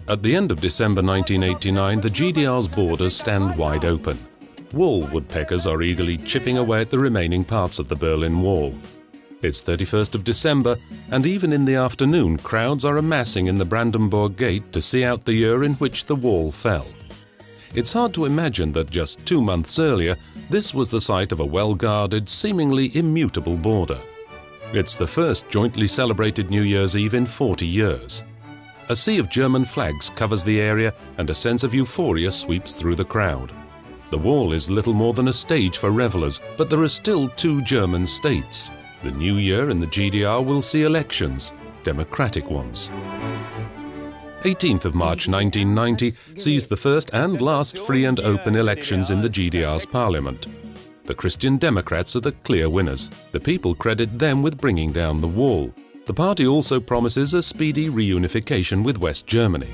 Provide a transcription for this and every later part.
At the end of December 1989, the GDR's borders stand wide open. Wall woodpeckers are eagerly chipping away at the remaining parts of the Berlin Wall. It's 31st of December, and even in the afternoon, crowds are amassing in the Brandenburg Gate to see out the year in which the wall fell. It's hard to imagine that just 2 months earlier, this was the site of a well-guarded, seemingly immutable border. It's the first jointly celebrated New Year's Eve in 40 years. A sea of German flags covers the area, and a sense of euphoria sweeps through the crowd. The wall is little more than a stage for revelers, but there are still 2 German states. The new year in the GDR will see elections, democratic ones. 18th of March 1990 sees the first and last free and open elections in the GDR's parliament. The Christian Democrats are the clear winners. The people credit them with bringing down the wall. The party also promises a speedy reunification with West Germany.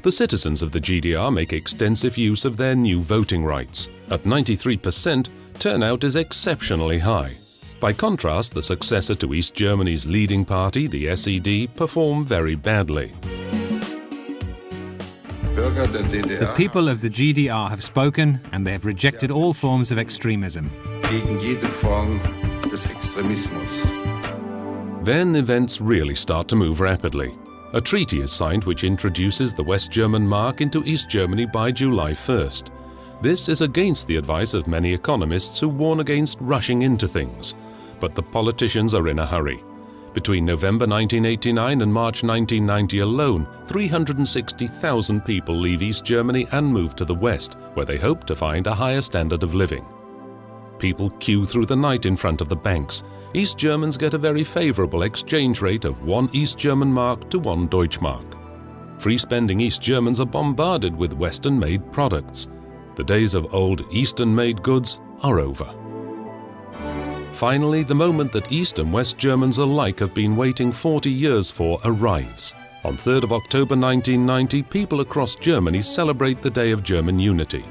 The citizens of the GDR make extensive use of their new voting rights. At 93%, turnout is exceptionally high. By contrast, the successor to East Germany's leading party, the SED, perform very badly. The people of the GDR have spoken, and they have rejected all forms of extremism. Then events really start to move rapidly. A treaty is signed which introduces the West German mark into East Germany by July 1st. This is against the advice of many economists who warn against rushing into things. But the politicians are in a hurry. Between November 1989 and March 1990 alone, 360,000 people leave East Germany and move to the West, where they hope to find a higher standard of living. People queue through the night in front of the banks. East Germans get a very favorable exchange rate of 1 East German mark to 1 Deutschmark. Free-spending East Germans are bombarded with Western-made products. The days of old Eastern-made goods are over. Finally, the moment that East and West Germans alike have been waiting 40 years for arrives. On 3rd of October 1990, people across Germany celebrate the Day of German Unity.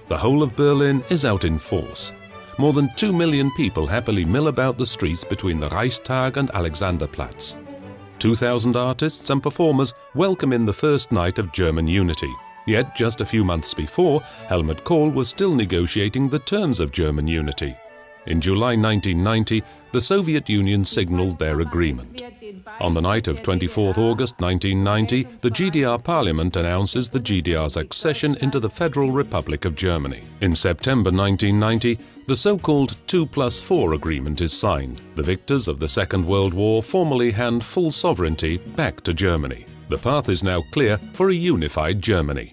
The whole of Berlin is out in force. More than 2 million people happily mill about the streets between the Reichstag and Alexanderplatz. 2,000 artists and performers welcome in the first night of German unity. Yet, just a few months before, Helmut Kohl was still negotiating the terms of German unity. In July 1990, the Soviet Union signaled their agreement. On the night of 24th August 1990, the GDR parliament announces the GDR's accession into the Federal Republic of Germany. In September 1990, the so-called 2+4 agreement is signed. The victors of the Second World War formally hand full sovereignty back to Germany. The path is now clear for a unified Germany.